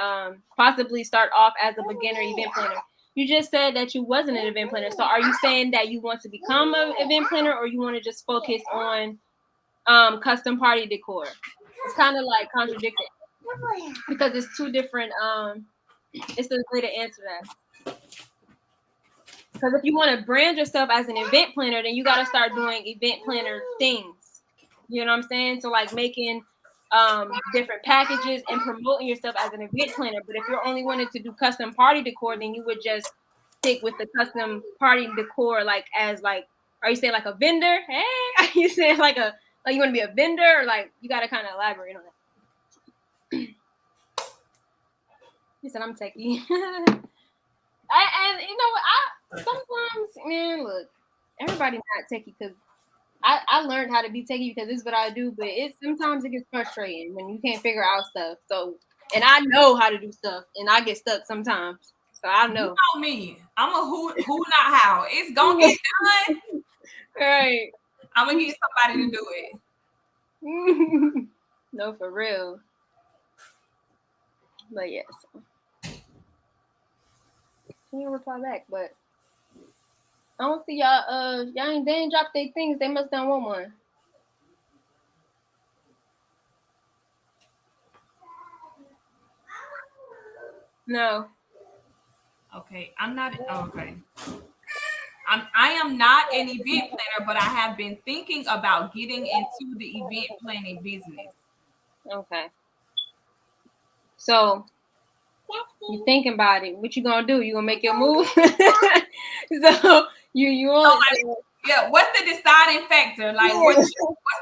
possibly start off as a beginner event planner? You just said that you wasn't an event planner. So are you saying that you want to become an event planner, or you want to just focus on custom party decor? It's kind of like contradicted because it's two different. It's the way to answer that. Because if you want to brand yourself as an event planner, then you got to start doing event planner things. You know what I'm saying? So like making different packages and promoting yourself as an event planner. But if you're only wanting to do custom party decor, then you would just stick with the custom party decor, like as like, are you saying like a vendor? Hey, are you saying like you want to be a vendor, or like you got to kind of elaborate on that? He said I'm techie. And you know what? Sometimes, man, look, everybody not techie because I learned how to be techie because this is what I do, but sometimes it gets frustrating when you can't figure out stuff. So, and I know how to do stuff, and I get stuck sometimes. So I know. You know me. I'm a who not how. It's gonna get done. Right. I'm gonna get somebody to do it. No, for real. But yes. Can you reply back? But I don't see y'all. They ain't dropped their things. They must not want one. No. Okay, I'm not. Okay. I am not an event planner, but I have been thinking about getting into the event planning business. Okay. So you thinking about it? What you gonna do? You gonna make your move? So you want? Yeah. What's the deciding factor? Like, what's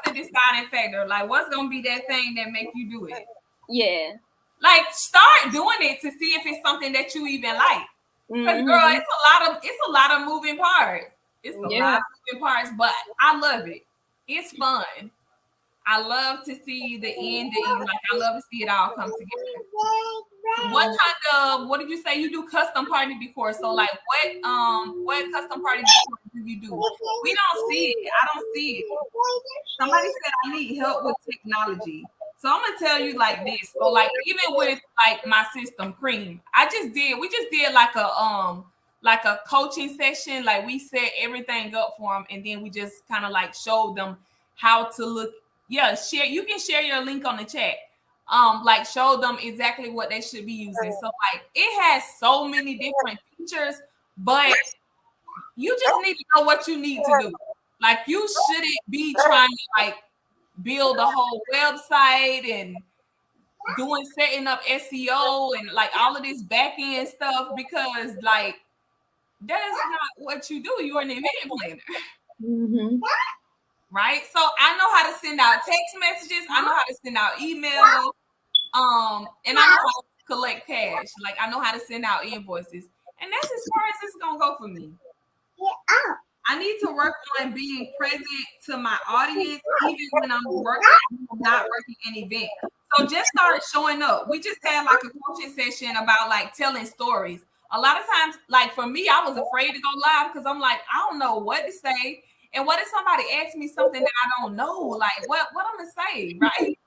the deciding factor? Like, what's gonna be that thing that make you do it? Yeah. Like, start doing it to see if it's something that you even like. Because girl, it's a lot of moving parts. It's a lot of moving parts, but I love it. It's fun. I love to see the ending. Like, I love to see it all come together. What did you say? You do custom party decor. So like what custom party decor do you do? We don't see it. I don't see it. Somebody said I need help with technology. So I'm gonna tell you like this. So like even with like my system Cream, we just did like a coaching session. Like we set everything up for them, and then we just kind of like showed them how to look. Yeah, you can share your link on the chat. Like show them exactly what they should be using. So like it has so many different features, but you just need to know what you need to do. Like you shouldn't be trying to like build a whole website and setting up SEO and like all of this back end stuff, because like that is not what you do. You're an event planner. Mm-hmm. Right? So I know how to send out text messages. I know how to send out emails. And I know how to collect cash. Like I know how to send out invoices. And that's as far as it's gonna go for me. I need to work on being present to my audience, even when I'm not working an event. So just start showing up. We just had like a coaching session about like telling stories. A lot of times, like for me, I was afraid to go live because I'm like, I don't know what to say. And what if somebody asks me something that I don't know? Like what I'm gonna say, right?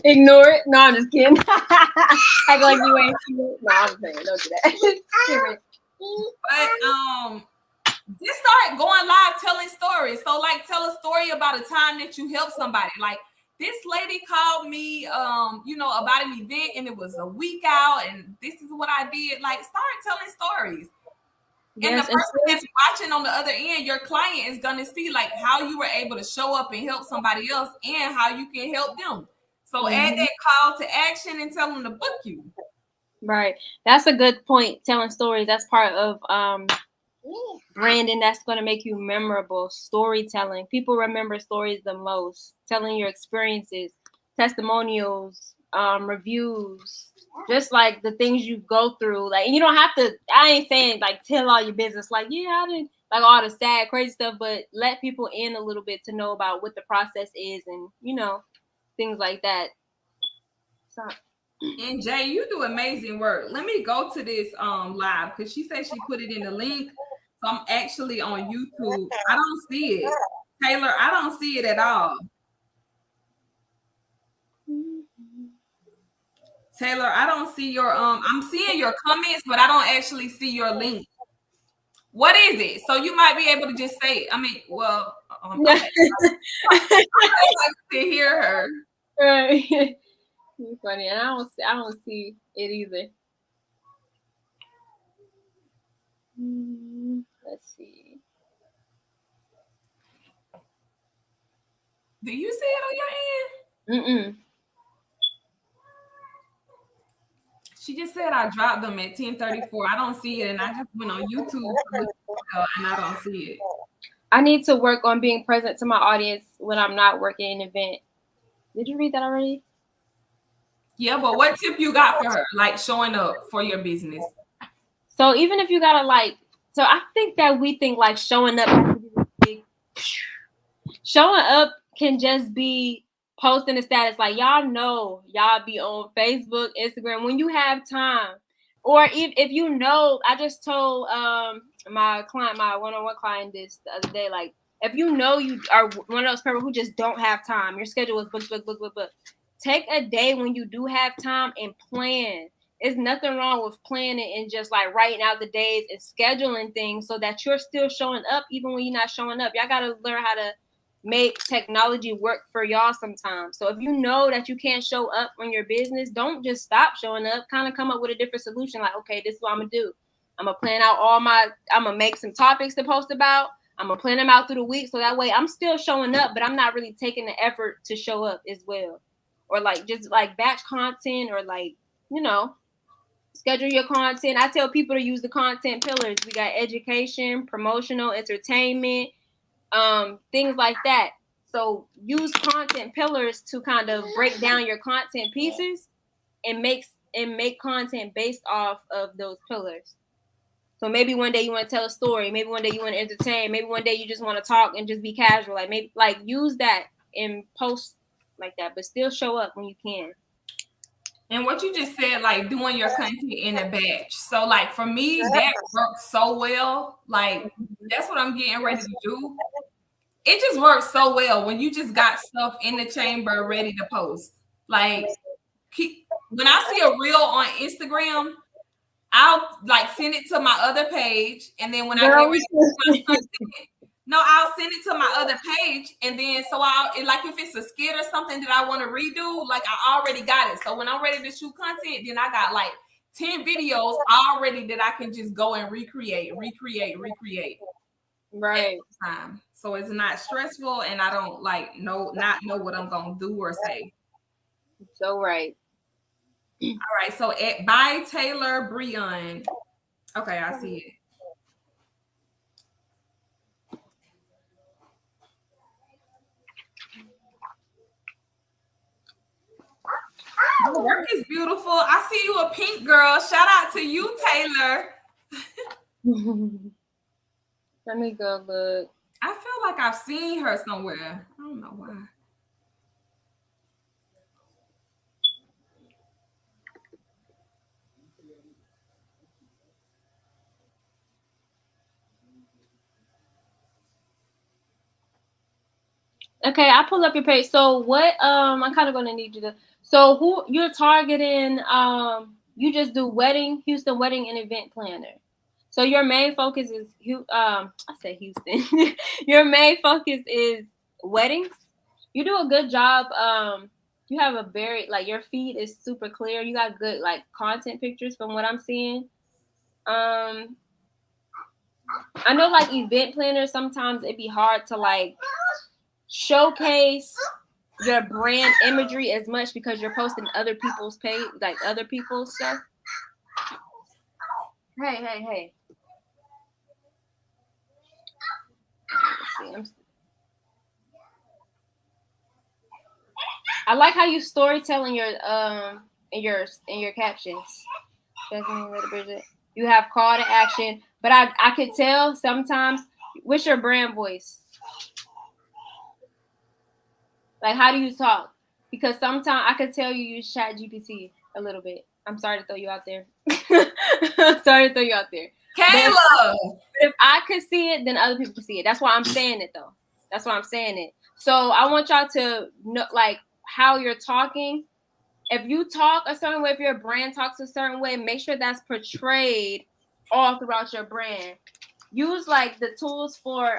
Ignore it. No, I'm just kidding. Act like you ain't seen it. No, I'm saying don't do that. But just start going live telling stories. So like tell a story about a time that you helped somebody. Like this lady called me about an event and it was a week out and this is what I did. Like start telling stories. Yes, and the person that's watching on the other end, your client is going to see like how you were able to show up and help somebody else and how you can help them. So add that call to action and tell them to book you. Right. That's a good point. Telling stories. That's part of branding. That's going to make you memorable. Storytelling. People remember stories the most. Telling your experiences, testimonials, reviews, just like the things you go through. Like, and you don't have to, I ain't saying like tell all your business, like, yeah, I didn't like all the sad, crazy stuff, but let people in a little bit to know about what the process is and, you know, things like that. So, and Jay, you do amazing work. Let me go to this live because she said she put it in the link. So I'm actually on YouTube. I don't see it. Taylor, I don't see it at all. Taylor, I don't see your I'm seeing your comments, but I don't actually see your link. What is it? So you might be able to just say, I mean, well, okay. I like to hear her. Right. You're funny, and I don't see it either. Let's see. Do you see it on your end? She just said I dropped them at 10:34. I don't see it, and I just went on YouTube and I don't see it. I need to work on being present to my audience when I'm not working an event. Did you read that already? Yeah, but what tip you got for her, like showing up for your business? So even if you gotta like, so I think that we think like showing up has to be this big. Showing up can just be posting a status, like y'all know y'all be on Facebook, Instagram when you have time, or if you know. I just told my client, my one-on-one client, this the other day, like if you know you are one of those people who just don't have time, your schedule is book. Take a day when you do have time and plan. There's nothing wrong with planning and just like writing out the days and scheduling things so that you're still showing up even when you're not showing up. Y'all gotta learn how to make technology work for y'all sometimes. So if you know that you can't show up on your business, don't just stop showing up. Kind of come up with a different solution. Like, okay, this is what I'm gonna do. I'm gonna plan out I'm gonna make some topics to post about. I'm gonna plan them out through the week so that way I'm still showing up, but I'm not really taking the effort to show up as well. Or like just like batch content, or like, you know, schedule your content. I tell people to use the content pillars. We got education, promotional, entertainment, things like that. So use content pillars to kind of break down your content pieces and make content based off of those pillars. So maybe one day you want to tell a story, maybe one day you want to entertain, maybe one day you just want to talk and just be casual. Like maybe like use that and post like that, but still show up when you can. And what you just said, like doing your content in a batch. So like for me, that works so well. Like that's what I'm getting ready to do. It just works so well when you just got stuff in the chamber ready to post. Like when I see a reel on Instagram, I'll like send it to my other page, and then when I get ready to my content, I'll send it to my other page, and then so like if it's a skit or something that I want to redo, like I already got it. So when I'm ready to shoot content, then I got like 10 videos already that I can just go and recreate. Right. Time. So it's not stressful, and I don't like not know what I'm gonna do or say. So right. All right. So by Taylor Breon. Okay, I see it. The work is beautiful. I see you a pink girl. Shout out to you, Taylor. Let me go look. I feel like I've seen her somewhere. I don't know why. Okay, I pulled up your page. So what I'm kind of going to need you to, so who you're targeting, you just do Houston wedding and event planner. So your main focus is I said Houston. Your main focus is weddings. You do a good job. You have a very like your feed is super clear. You got good like content pictures from what I'm seeing. I know like event planners sometimes it'd be hard to like showcase your brand imagery as much because you're posting other people's page, like other people's stuff. Hey. Let's see. I like how you storytell in your captions. You have call to action, but I could tell sometimes. What's your brand voice? Like, how do you talk? Because sometimes I could tell you use Chat GPT a little bit. I'm sorry to throw you out there. Sorry to throw you out there. Kayla. If I could see it, then other people can see it. That's why I'm saying it, though. That's why I'm saying it. So I want y'all to know, like, how you're talking. If you talk a certain way, if your brand talks a certain way, make sure that's portrayed all throughout your brand. Use like the tools for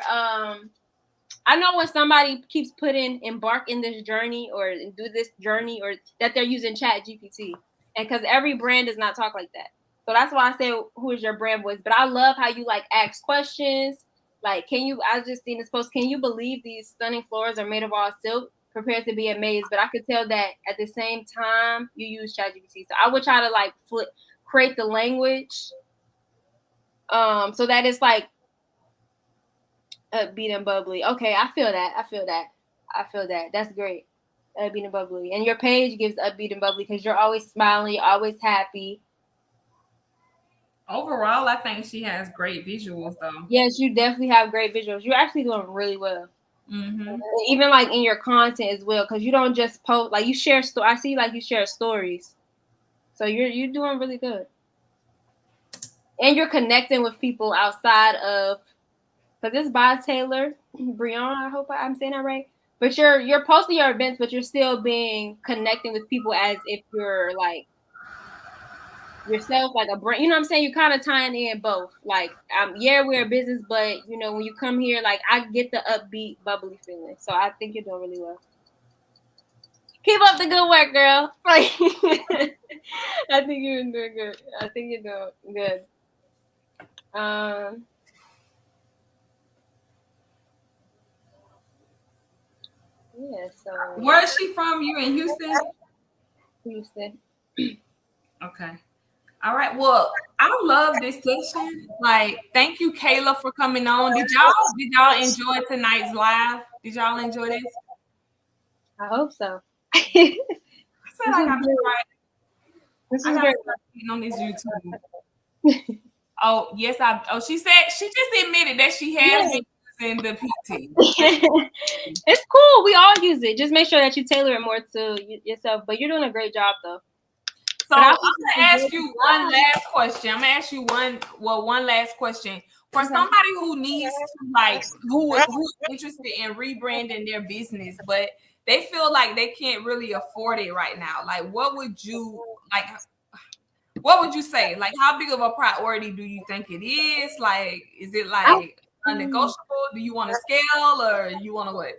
I know when somebody keeps putting embark in this journey or do this journey or that they're using Chat GPT. And because every brand does not talk like that. So that's why I say who is your brand voice. But I love how you like ask questions. Like, I just seen this post, can you believe these stunning floors are made of all silk? Prepared to be amazed. But I could tell that at the same time you use ChatGPT. So I would try to like create the language so that it's like upbeat and bubbly. Okay, I feel that. That's great. Upbeat and bubbly. And your page gives upbeat and bubbly because you're always smiling, you're always happy. Overall, I think she has great visuals, though. Yes, you definitely have great visuals. You're actually doing really well. Mm-hmm. Even like in your content as well, because you don't just post. Like you share. I see like you share stories, so you're doing really good. And you're connecting with people outside of. Because it's by Taylor Breon. I hope I'm saying that right. But you're posting your events, but you're still connecting with people as if you're like yourself, like a brand. You know what I'm saying? You're kind of tying in both. Like, yeah, we're a business, but you know, when you come here, like I get the upbeat, bubbly feeling. So I think you're doing really well. Keep up the good work, girl. Like, I think you're doing good. I think you're doing good. Yeah. So. Where is she from? You in Houston? Houston. Okay. All right. Well, I love this session. Like, thank you, Kayla, for coming on. Did y'all enjoy tonight's live? Did y'all enjoy this? I hope so. I said I got to try. I got to start getting on this YouTube. Oh yes, she said she just admitted that she has been using the PT. It's cool. We all use it. Just make sure that you tailor it more to yourself. But you're doing a great job, though. So I'm gonna ask you one last question. I'm gonna ask you one last question. For somebody who needs to like who's interested in rebranding their business, but they feel like they can't really afford it right now. Like, what would you say? Like, how big of a priority do you think it is? Like, is it like unnegotiable? Do you want to scale or you want to what?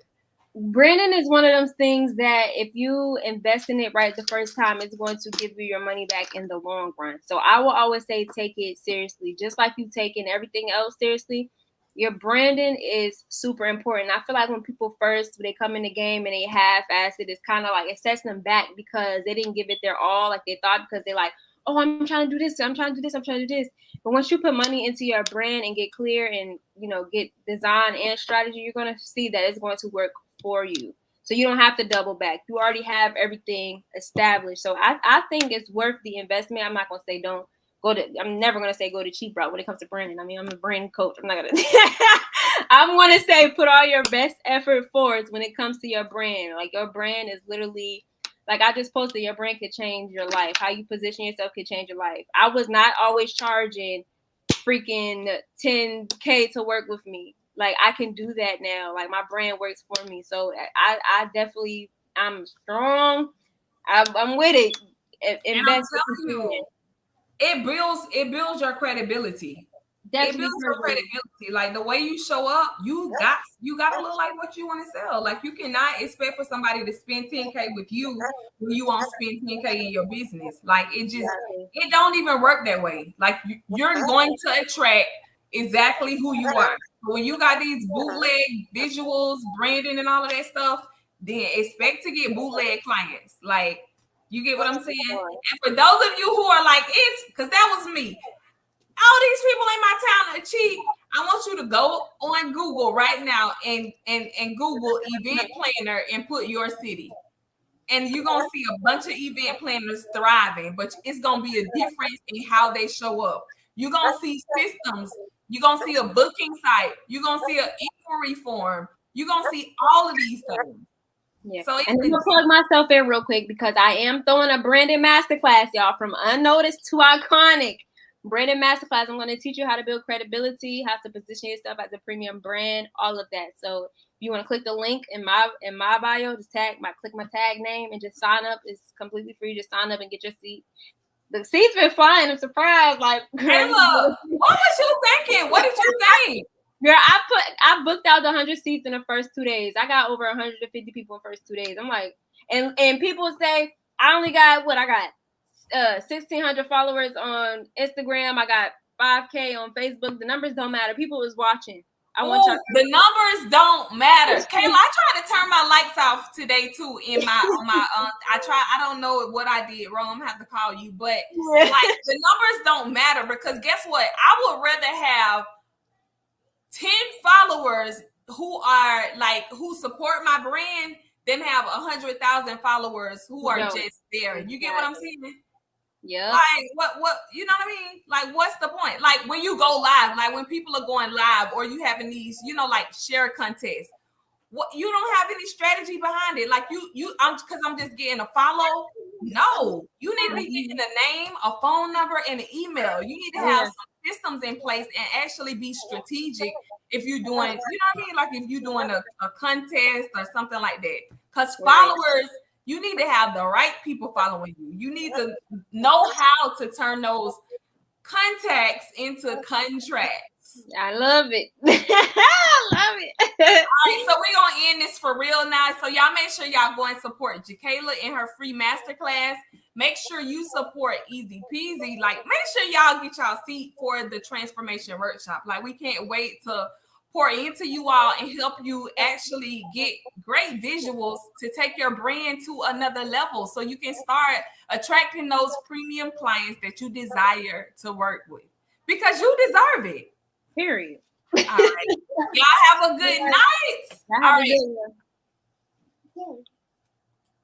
Branding is one of those things that if you invest in it right the first time, it's going to give you your money back in the long run. So I will always say take it seriously. Just like you taking everything else seriously, your branding is super important. I feel like when people they come in the game and they half-ass it, it's kind of like it sets them back because they didn't give it their all like they thought because they're like, oh, I'm trying to do this, I'm trying to do this, I'm trying to do this. But once you put money into your brand and get clear and, you know, get design and strategy, you're going to see that it's going to work for you. So you don't have to double back. You already have everything established. So I think it's worth the investment. I'm not going to say I'm never going to say go to cheap route when it comes to branding. I mean, I'm a brand coach. I'm not going to, I'm going to say put all your best effort forward when it comes to your brand. Like your brand is literally, like I just posted, your brand could change your life. How you position yourself could change your life. I was not always charging freaking $10K to work with me. Like I can do that now. Like my brand works for me. So I definitely, I'm strong. I'm with it. And I'm telling you, it builds your credibility. Definitely. It builds your credibility. Like the way you show up, you got to look like what you want to sell. Like you cannot expect for somebody to spend 10K with you when you won't spend 10K in your business. Like it don't even work that way. Like you're going to attract exactly who you are. When you got these bootleg visuals, branding, and all of that stuff, then expect to get bootleg clients. Like, you get what I'm saying? And for those of you who are like, because that was me. All these people in my town are cheap. I want you to go on Google right now and Google event planner and put your city. and you're gonna see a bunch of event planners thriving, but it's gonna be a difference in how they show up. You're gonna see systems, you're gonna see a booking site, you're gonna see an inquiry form, you're gonna see all of these things. Yeah. So and I'm gonna plug myself in real quick because I am throwing a branding masterclass, y'all, from unnoticed to iconic. Branding masterclass. I'm going to teach you how to build credibility, how to position yourself as a premium brand, all of that. So if you want to click the link in my bio, just click my tag name and just sign up. It's completely free. Just sign up and get your seat. The seat's been flying. I'm surprised. Like, Kayla, what was you thinking? What did you think? Girl, I booked out the 100 seats in the first 2 days. I got over 150 people in the first 2 days. I'm like, and people say I only got 1,600 followers on Instagram. I got 5K on Facebook. The numbers don't matter. People was watching. The numbers don't matter. Kayla, I tried to turn my lights off today too. I don't know what I did wrong. I'm gonna have to call you, but like the numbers don't matter because guess what? I would rather have 10 followers who support my brand than have 100,000 followers who are just there. You get what I'm saying? Yeah. Like what you know what I mean? Like what's the point? Like when you go live, like when people are going live or you having these, like share contests. What you don't have any strategy behind it. Like I'm just getting a follow. No, you need to be getting a name, a phone number, and an email. You need to have some systems in place and actually be strategic if you're doing, you know what I mean? Like if you're doing a contest or something like that. Because followers, you need to have the right people following you. You need to know how to turn those contacts into contracts. I love it. I love it. All right, so we're going to end this for real now. So y'all make sure y'all go and support Jzakayla in her free masterclass. Make sure you support Easy Peasy. Like, make sure y'all get y'all seat for the transformation workshop. Like, we can't wait to pour into you all and help you actually get great visuals to take your brand to another level so you can start attracting those premium clients that you desire to work with because you deserve it. Period. All right. Y'all have a good night. All right.